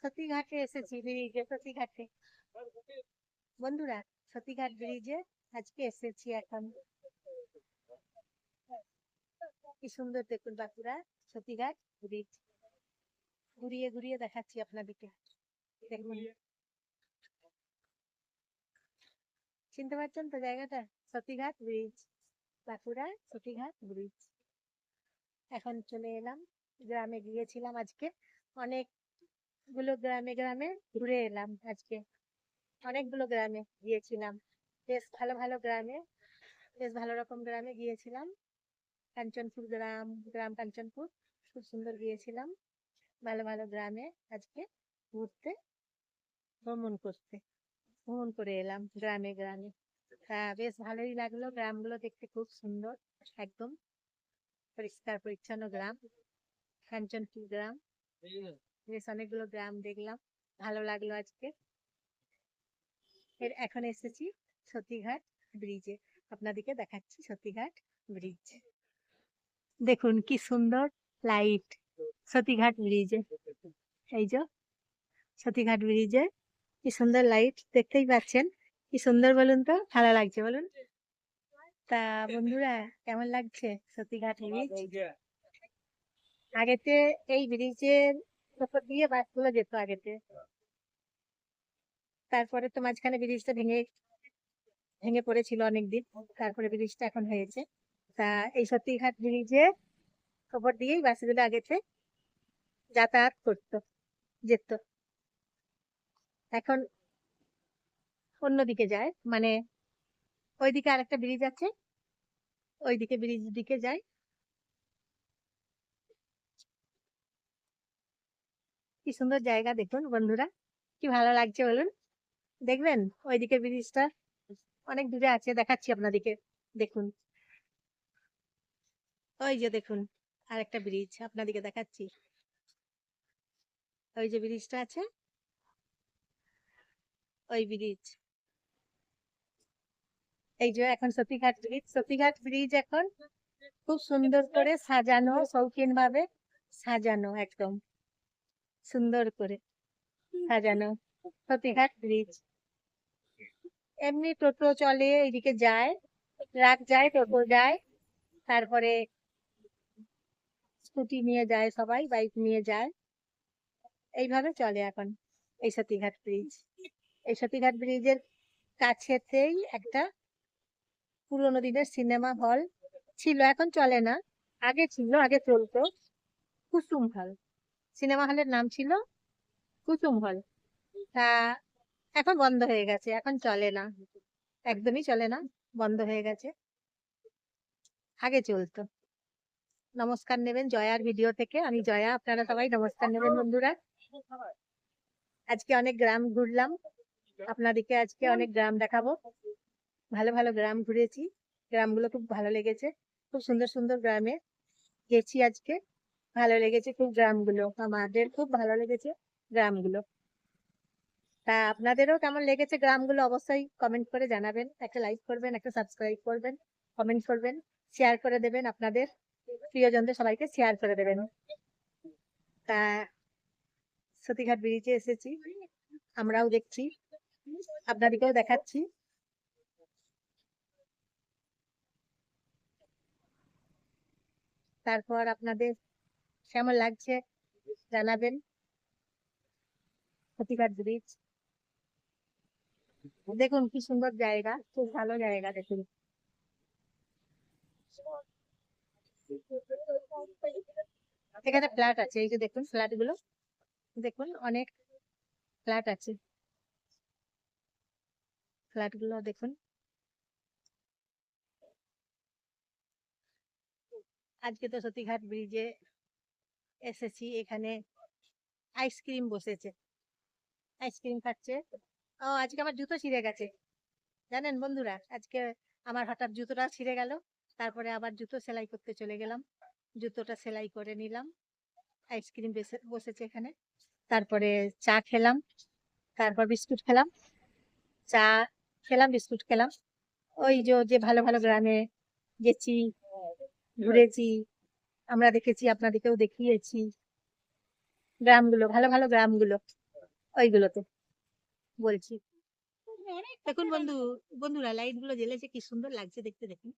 সতীঘাটে এসেছি, ব্রিজে সতীঘাটে। বন্ধুরা, সতীঘাট ব্রিজে আজকে এসেছি এখন। কি সুন্দর দেখুন বাঁকুড়া সতীঘাট ব্রিজ। ঘুরিয়ে ঘুরিয়ে দেখাচ্ছি আপনাদেরকে। দেখুন, চিনতে পারছেন তো জায়গাটা? Satighat bridge, Bankura Satighat bridge. এখন চলে এলাম, গ্রামে গিয়েছিলাম আজকে। অনেকগুলো গ্রামে গ্রামে ঘুরে এলাম আজকে। অনেকগুলো গ্রামে গিয়েছিলাম, বেশ ভালো ভালো গ্রামে, বেশ ভালো রকম গ্রামে গিয়েছিলাম। কাঞ্চনপুর গ্রাম, গ্রাম কাঞ্চনপুর, খুব সুন্দর গিয়েছিলাম। ভালো ভালো গ্রামে আজকে ঘুরতে, ভ্রমণ করে এলাম গ্রামে গ্রামে। হ্যাঁ, বেশ ভালোই লাগলো। গ্রামগুলো দেখতে খুব সুন্দর, একদম পরিষ্কার পরিচ্ছন্ন গ্রাম। কাঞ্চনপুর গ্রাম, বেশ অনেকগুলো গ্রাম দেখলাম, ভালো লাগলো আজকে। এখন এসেছি সতীঘাট ব্রিজে, আপনাদেরকে দেখাচ্ছি সতীঘাট ব্রিজ। দেখুন কি সুন্দর লাইট সতীঘাট ব্রিজে। এই যে সতীঘাট ব্রিজে কি সুন্দর লাইট, দেখতেই পাচ্ছেন কি সুন্দর, বলুন তো ভালো লাগছে বলুন। তা বন্ধুরা, কেমন লাগছে সতীঘাট ব্রিজ? আগেতে এই ব্রিজের উপর দিয়ে বাসগুলো যেত আগেতে, তারপরে তো মাঝখানে ব্রিজটা ভেঙে ভেঙে পড়েছিল অনেকদিন, তারপরে ব্রিজটা এখন হয়েছে। তা এই সতীঘাট ব্রিজে উপর দিয়েই বাসগুলো আগেতে যাতায়াত করতো, যেত। এখন অন্যদিকে যায়, মানে ওইদিকে আরেকটা ব্রিজ আছে, ওইদিকে ব্রিজ দিকে যায়। কি সুন্দর জায়গা দেখুন বন্ধুরা, কি ভালো লাগছে বলুন। দেখবেন ওইদিকে ব্রিজটা অনেক দূরে আছে, দেখাচ্ছি আপনাদেরকে। দেখুন, ওই যে দেখুন আরেকটা ব্রিজ আপনাদেরকে দেখাচ্ছি। ওই যে ব্রিজটা আছে, ওই ব্রিজ। এই যে এখন সতীঘাট ব্রিজ, সতীঘাট ব্রিজ এখন খুব সুন্দর করে সাজানো, শৌখিন ভাবে সাজানো, একদম সুন্দর করে সাজানো সতীঘাট ব্রিজ। এমনি টোটো চলে, এইদিকে যায়, ট্রাক যায়, টোটো যায়, তারপরে স্কুটি নিয়ে যায়, সবাই বাইক নিয়ে যায়, এইভাবে চলে এখন এই সতীঘাট ব্রিজ। এই সতীঘাট ব্রিজের কাছেতেই একটা পুরোনো দিনের সিনেমা হল ছিল, এখন চলে না, আগে ছিল, আগে চলতো। কুসুম হল, সিনেমা হলের নাম ছিল কুসুম হল। তা এখন বন্ধ হয়ে গেছে, এখন চলে না, একদমই চলে না, বন্ধ হয়ে গেছে। আগে চলতো। নমস্কার নেবেন জয়ার ভিডিও থেকে, আমি জয়া, আপনারা সবাই নমস্কার নেবেন বন্ধুরা। আজকে অনেক গ্রাম ঘুরলাম, আপনাদেরকে আজকে অনেক গ্রাম দেখাবো। ভালো ভালো গ্রাম ঘুরেছি, গ্রামগুলো খুব ভালো লেগেছে, খুব সুন্দর সুন্দর গ্রামে গেছি আজকে, ভালো লেগেছে খুব গ্রামগুলো, আমাদের খুব ভালো লেগেছে গ্রামগুলো। তা আপনাদেরও কেমন লেগেছে গ্রামগুলো অবশ্যই কমেন্ট করে জানাবেন, একটা লাইক করবেন, একটা সাবস্ক্রাইব করবেন, কমেন্ট করবেন, শেয়ার করে দেবেন, আপনাদের প্রিয়জনদের সবাইকে শেয়ার করে দেবেন। তা সতীঘাট ব্রিজে এসেছি, আমরাও দেখছি, আপনাদেরকেও দেখাচ্ছি। তারপর আপনাদের কেমন লাগছে জানাবেন সতীঘাট ব্রিজ। দেখুন কি সুন্দর জায়গা, খুব ভালো জায়গা দেখুন। এখানে ফ্ল্যাট আছে, এই যে দেখুন ফ্ল্যাট গুলো, দেখুন অনেক ফ্ল্যাট আছে, ফ্ল্যাট গুলো দেখুন। আজকে তো সতীঘাট ব্রিজে এসেছি, এখানে আইসক্রিম বসেছে, আইসক্রিম খাচ্ছে। ও, আজকে আমার জুতো ছিঁড়ে গেছে জানেন বন্ধুরা, আজকে আমার হঠাৎ জুতোটা ছিঁড়ে গেল, তারপরে আবার জুতো সেলাই করতে চলে গেলাম, জুতোটা সেলাই করে নিলাম। আইসক্রিম বসেছে এখানে, তারপরে চা খেলাম, তারপর বিস্কুট খেলাম, চা খেলাম, বিস্কুট খেলাম। ওই যে যে ভালো ভালো গ্রামে গেছি, ঘুরেছি, আমরা দেখেছি, আপনাদেরকেও দেখিয়েছি, গ্রামগুলো, ভালো ভালো গ্রামগুলো, ওইগুলোতে বলছি। দেখুন বন্ধুরা লাইট গুলো জ্বেলেছে, কি সুন্দর লাগছে দেখতে, দেখুন।